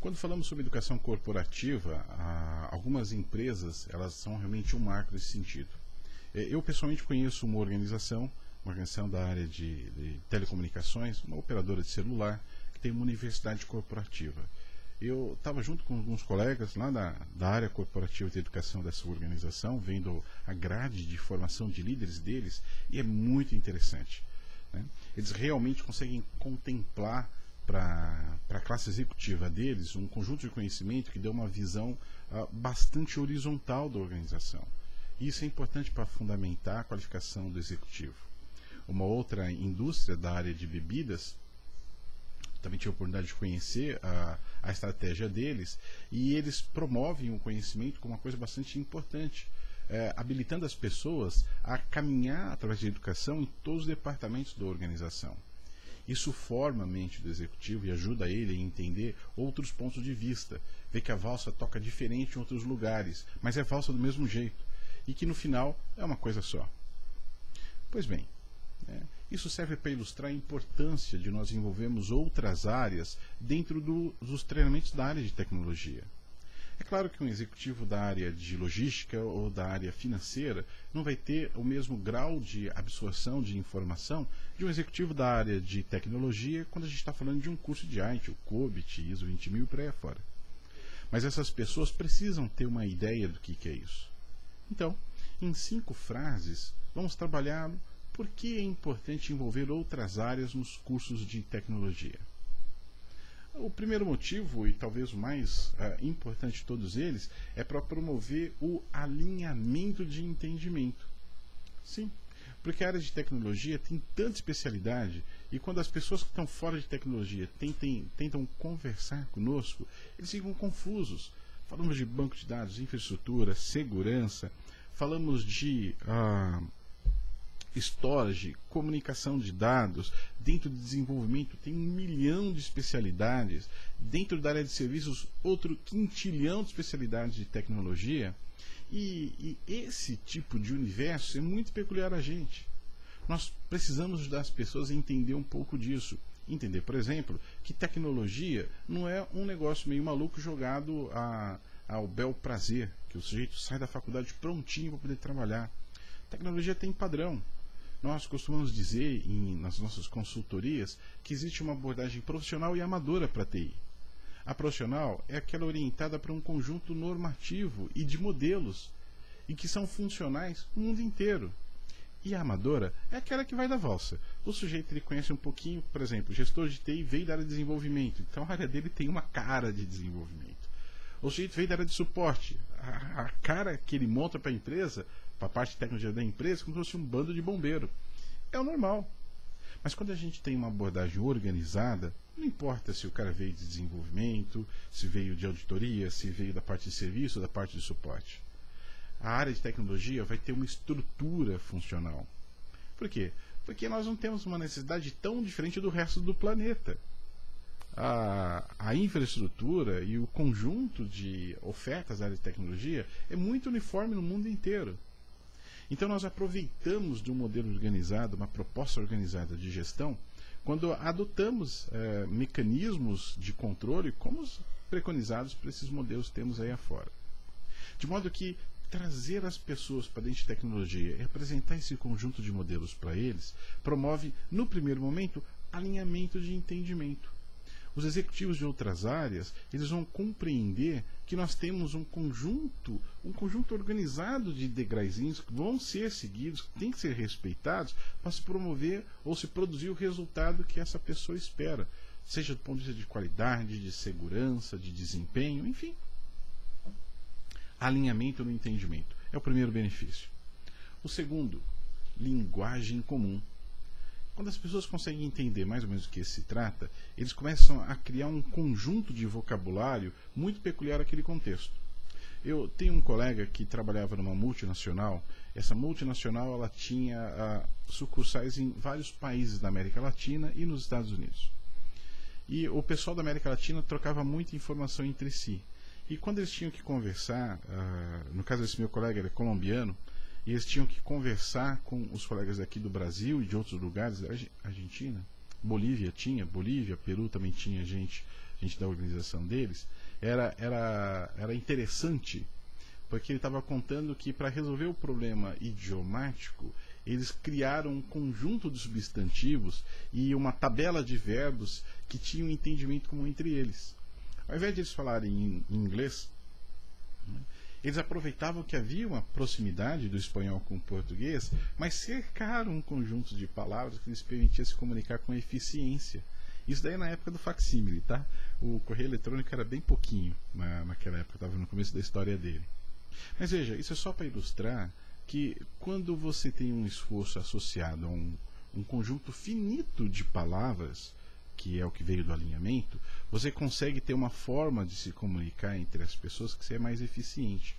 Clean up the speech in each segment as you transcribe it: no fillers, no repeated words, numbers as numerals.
Quando falamos sobre educação corporativa, algumas empresas elas são realmente um marco nesse sentido. Eu pessoalmente conheço uma organização da área de telecomunicações, uma operadora de celular, que tem uma universidade corporativa. Eu estava junto com alguns colegas lá da área corporativa de educação dessa organização, vendo a grade de formação de líderes deles, e é muito interessante, né? Eles realmente conseguem contemplar para a classe executiva deles um conjunto de conhecimento que dê uma visão bastante horizontal da organização. Isso é importante para fundamentar a qualificação do executivo. Uma outra indústria da área de bebidas, também tive a oportunidade de conhecer a estratégia deles, e eles promovem o conhecimento como uma coisa bastante importante, habilitando as pessoas a caminhar através da educação em todos os departamentos da organização. Isso forma a mente do executivo e ajuda ele a entender outros pontos de vista, ver que a valsa toca diferente em outros lugares, mas é valsa do mesmo jeito, e que no final é uma coisa só. Pois bem, isso serve para ilustrar a importância de nós envolvermos outras áreas dentro dos treinamentos da área de tecnologia. É claro que um executivo da área de logística ou da área financeira não vai ter o mesmo grau de absorção de informação de um executivo da área de tecnologia quando a gente está falando de um curso de IT, o COBIT, ISO 20000 e por aí afora. Mas essas pessoas precisam ter uma ideia do que é isso. Então, em 5 frases, vamos trabalhar por que é importante envolver outras áreas nos cursos de tecnologia. O primeiro motivo, e talvez o mais importante de todos eles, é para promover o alinhamento de entendimento. Sim, porque a área de tecnologia tem tanta especialidade, e quando as pessoas que estão fora de tecnologia tentam conversar conosco, eles ficam confusos. Falamos de banco de dados, infraestrutura, segurança, falamos de storage, comunicação de dados. Dentro de desenvolvimento tem 1 milhão de especialidades, dentro da área de serviços outro quintilhão de especialidades de tecnologia, e esse tipo de universo é muito peculiar a gente. Nós precisamos ajudar as pessoas a entender um pouco disso, entender, por exemplo, que tecnologia não é um negócio meio maluco jogado ao bel prazer, que o sujeito sai da faculdade prontinho para poder trabalhar. Tecnologia tem padrão. Nós costumamos dizer nas nossas consultorias que existe uma abordagem profissional e amadora para a TI. A profissional é aquela orientada para um conjunto normativo e de modelos, e que são funcionais no mundo inteiro. E a amadora é aquela que vai da valsa. O sujeito ele conhece um pouquinho, por exemplo, o gestor de TI veio da área de desenvolvimento, então a área dele tem uma cara de desenvolvimento. O sujeito veio da área de suporte, a cara que ele monta para a empresa, para a parte de tecnologia da empresa, como se fosse um bando de bombeiro. É o normal. Mas quando a gente tem uma abordagem organizada, não importa se o cara veio de desenvolvimento, se veio de auditoria, se veio da parte de serviço ou da parte de suporte. A área de tecnologia vai ter uma estrutura funcional. Por quê? Porque nós não temos uma necessidade tão diferente do resto do planeta. A infraestrutura e o conjunto de ofertas da área de tecnologia é muito uniforme no mundo inteiro. Então nós aproveitamos de um modelo organizado, uma proposta organizada de gestão, quando adotamos mecanismos de controle como os preconizados por esses modelos que temos aí afora. De modo que trazer as pessoas para dentro de tecnologia e apresentar esse conjunto de modelos para eles, promove, no primeiro momento, alinhamento de entendimento. Os executivos de outras áreas, eles vão compreender que nós temos um conjunto organizado de degraizinhos que vão ser seguidos, que têm que ser respeitados para se promover ou se produzir o resultado que essa pessoa espera, seja do ponto de vista de qualidade, de segurança, de desempenho, enfim. Alinhamento no entendimento é o primeiro benefício. O segundo, linguagem comum. Quando as pessoas conseguem entender mais ou menos do que se trata, eles começam a criar um conjunto de vocabulário muito peculiar àquele contexto. Eu tenho um colega que trabalhava numa multinacional. Essa multinacional ela tinha sucursais em vários países da América Latina e nos Estados Unidos. E o pessoal da América Latina trocava muita informação entre si. E quando eles tinham que conversar, no caso desse meu colega, ele é colombiano, e eles tinham que conversar com os colegas aqui do Brasil e de outros lugares, da Argentina, Bolívia, Peru também tinha gente da organização deles, era interessante, porque ele estava contando que para resolver o problema idiomático, eles criaram um conjunto de substantivos e uma tabela de verbos que tinham um entendimento comum entre eles. Ao invés de eles falarem em inglês, né, eles aproveitavam que havia uma proximidade do espanhol com o português, mas cercaram um conjunto de palavras que lhes permitia se comunicar com eficiência. Isso daí na época do facsímile, tá? O correio eletrônico era bem pouquinho naquela época, estava no começo da história dele. Mas veja, isso é só para ilustrar que quando você tem um esforço associado a um conjunto finito de palavras, que é o que veio do alinhamento, você consegue ter uma forma de se comunicar entre as pessoas que é mais eficiente.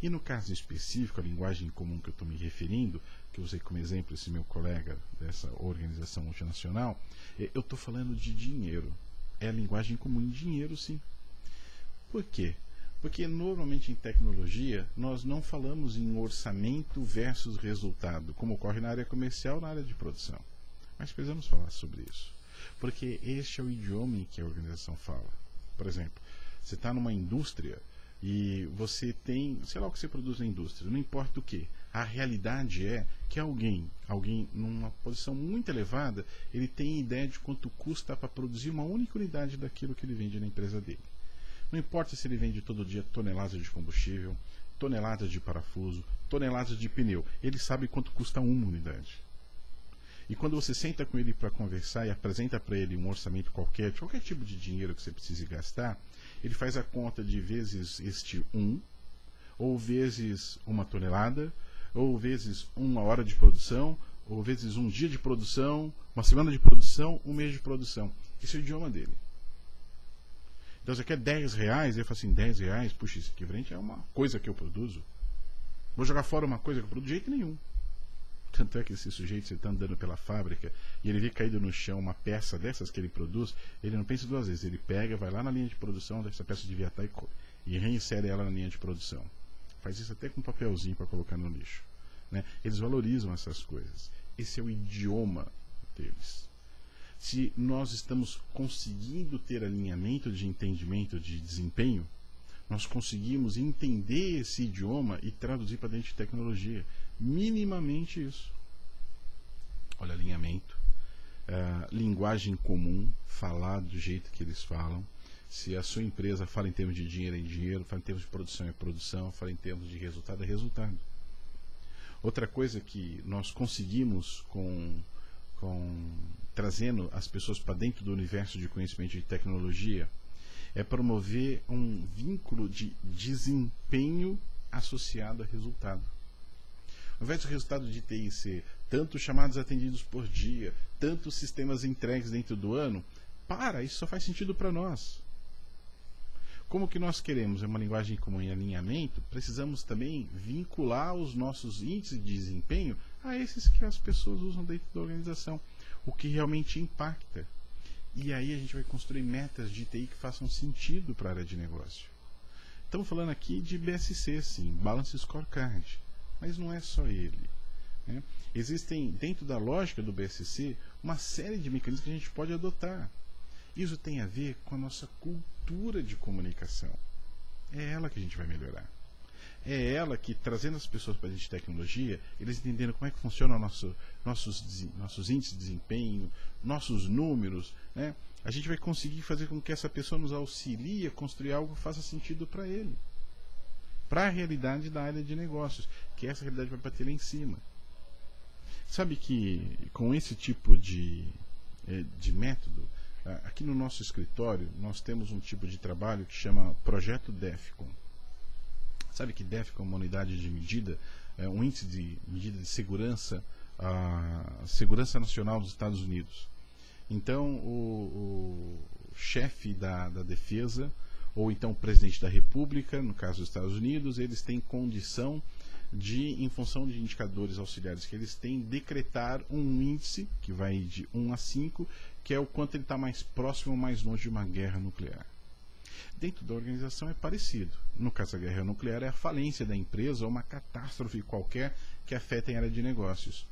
E no caso específico, a linguagem comum que eu estou me referindo, que eu usei como exemplo esse meu colega dessa organização multinacional, eu estou falando de dinheiro. É a linguagem comum em dinheiro, sim. Por quê? Porque normalmente em tecnologia nós não falamos em orçamento versus resultado, como ocorre na área comercial ou na área de produção. Mas precisamos falar sobre isso. Porque este é o idioma em que a organização fala. Por exemplo, você está numa indústria e você tem, sei lá o que você produz na indústria, não importa o que. A realidade é que alguém numa posição muito elevada, ele tem ideia de quanto custa para produzir uma única unidade daquilo que ele vende na empresa dele. Não importa se ele vende todo dia toneladas de combustível, toneladas de parafuso, toneladas de pneu. Ele sabe quanto custa uma unidade. E quando você senta com ele para conversar e apresenta para ele um orçamento qualquer, de qualquer tipo de dinheiro que você precise gastar, ele faz a conta de vezes este ou vezes uma tonelada, ou vezes uma hora de produção, ou vezes um dia de produção, uma semana de produção, um mês de produção. Esse é o idioma dele. Então você quer R$10, ele fala assim, R$10, puxa, isso equivalente é uma coisa que eu produzo. Vou jogar fora uma coisa que eu produzo de jeito nenhum. Tanto é que esse sujeito, você está andando pela fábrica e ele vê caído no chão uma peça dessas que ele produz, ele não pensa duas vezes, ele pega, vai lá na linha de produção dessa peça devia estar e reinsere ela na linha de produção. Faz isso até com um papelzinho para colocar no lixo, né? Eles valorizam essas coisas. Esse é o idioma deles. Se nós estamos conseguindo ter alinhamento de entendimento de desempenho, nós conseguimos entender esse idioma e traduzir para dentro de tecnologia. Minimamente isso. Olha, alinhamento, linguagem comum, falar do jeito que eles falam. Se a sua empresa fala em termos de dinheiro, é dinheiro, fala em termos de produção, é produção, fala em termos de resultado, é resultado. Outra coisa que nós conseguimos trazendo as pessoas para dentro do universo de conhecimento de tecnologia é promover um vínculo de desempenho associado a resultado. Ao invés do resultado de TI ser tantos chamados atendidos por dia, tantos sistemas entregues dentro do ano, isso só faz sentido para nós. Como que nós queremos uma linguagem comum em alinhamento, precisamos também vincular os nossos índices de desempenho a esses que as pessoas usam dentro da organização, o que realmente impacta. E aí a gente vai construir metas de TI que façam sentido para a área de negócio. Estamos falando aqui de BSC, sim, Balance Scorecard, mas não é só ele, né? Existem, dentro da lógica do BSC, uma série de mecanismos que a gente pode adotar. Isso tem a ver com a nossa cultura de comunicação. É ela que a gente vai melhorar. É ela que, trazendo as pessoas para a gente de tecnologia, eles entendendo como é que funciona nossos índices de desempenho, nossos números, né? A gente vai conseguir fazer com que essa pessoa nos auxilie a construir algo que faça sentido para ele. Para a realidade da área de negócios, que essa realidade vai bater lá em cima. Sabe que com esse tipo de método, aqui no nosso escritório, nós temos um tipo de trabalho que chama Projeto DEFCON. Sabe que DEFCON é uma unidade de medida, um índice de medida de segurança, a segurança nacional dos Estados Unidos. Então, o chefe da defesa, ou então o presidente da República, no caso dos Estados Unidos, eles têm condição de, em função de indicadores auxiliares que eles têm, decretar um índice que vai de 1 a 5, que é o quanto ele está mais próximo ou mais longe de uma guerra nuclear. Dentro da organização é parecido. No caso da guerra nuclear é a falência da empresa ou uma catástrofe qualquer que afeta a área de negócios.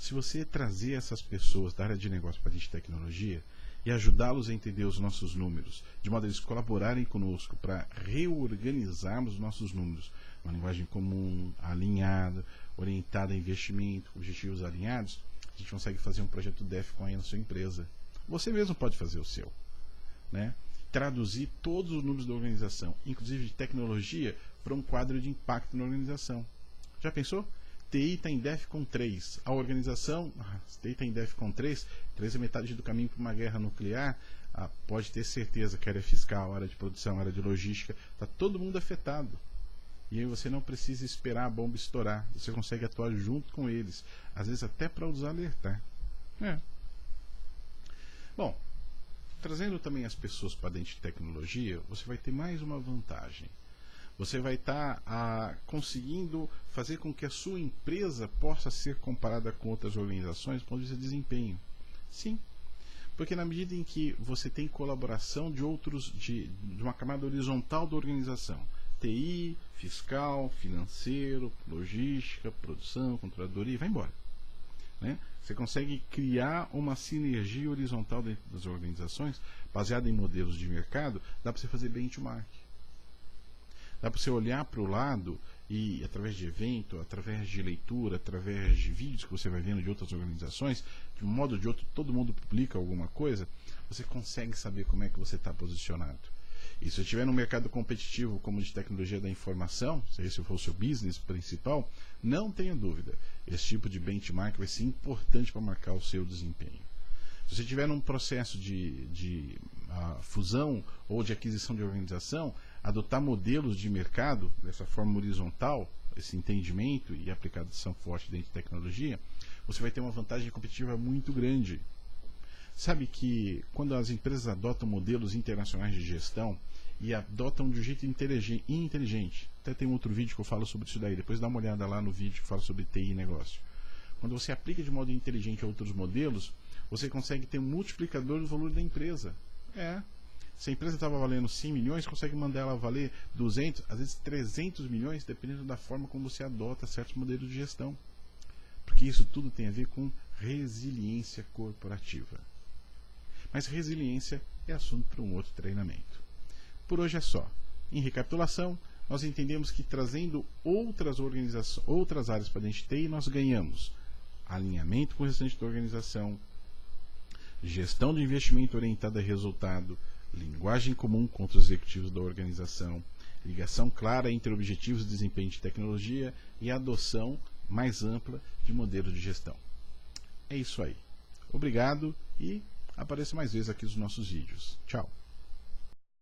Se você trazer essas pessoas da área de negócio para a gente de tecnologia e ajudá-los a entender os nossos números, de modo a eles colaborarem conosco para reorganizarmos os nossos números, uma linguagem comum, alinhada, orientada a investimento, objetivos alinhados, a gente consegue fazer um projeto DEFCON aí na sua empresa. Você mesmo pode fazer o seu, né? Traduzir todos os números da organização, inclusive de tecnologia, para um quadro de impacto na organização. Já pensou? TI está em DEFCON 3. A organização, TI está em DEFCON 3, 3 é metade do caminho para uma guerra nuclear. Pode ter certeza que a área fiscal, a área de produção, a área de logística, está todo mundo afetado. E aí você não precisa esperar a bomba estourar. Você consegue atuar junto com eles. Às vezes até para os alertar. Bom, trazendo também as pessoas para dentro de tecnologia, você vai ter mais uma vantagem. Você vai estar conseguindo fazer com que a sua empresa possa ser comparada com outras organizações do ponto de vista de desempenho. Sim, porque na medida em que você tem colaboração de outros, de uma camada horizontal da organização, TI, fiscal, financeiro, logística, produção, controladoria, vai embora, né? Você consegue criar uma sinergia horizontal dentro das organizações, baseada em modelos de mercado. Dá para você fazer benchmark. Dá para você olhar para o lado e, através de evento, através de leitura, através de vídeos que você vai vendo de outras organizações, de um modo ou de outro, todo mundo publica alguma coisa, você consegue saber como é que você está posicionado. E se você estiver num mercado competitivo como de tecnologia da informação, se esse for o seu business principal, não tenha dúvida, esse tipo de benchmark vai ser importante para marcar o seu desempenho. Se você estiver num processo de fusão ou de aquisição de organização, adotar modelos de mercado dessa forma horizontal, esse entendimento e aplicação forte dentro de tecnologia, você vai ter uma vantagem competitiva muito grande. Sabe que quando as empresas adotam modelos internacionais de gestão e adotam de um jeito inteligente, até tem um outro vídeo que eu falo sobre isso daí, depois dá uma olhada lá no vídeo que fala sobre TI e negócio. Quando você aplica de modo inteligente a outros modelos, você consegue ter um multiplicador do valor da empresa. Se a empresa estava valendo 100 milhões, consegue mandar ela valer 200, às vezes 300 milhões, dependendo da forma como você adota certos modelos de gestão. Porque isso tudo tem a ver com resiliência corporativa. Mas resiliência é assunto para um outro treinamento. Por hoje é só. Em recapitulação, nós entendemos que trazendo outras áreas para dentro de TI, nós ganhamos alinhamento com o restante da organização, gestão do investimento orientada a resultado, linguagem comum com os executivos da organização, ligação clara entre objetivos de desempenho de tecnologia e adoção mais ampla de modelos de gestão. É isso aí. Obrigado e apareça mais vezes aqui nos nossos vídeos. Tchau.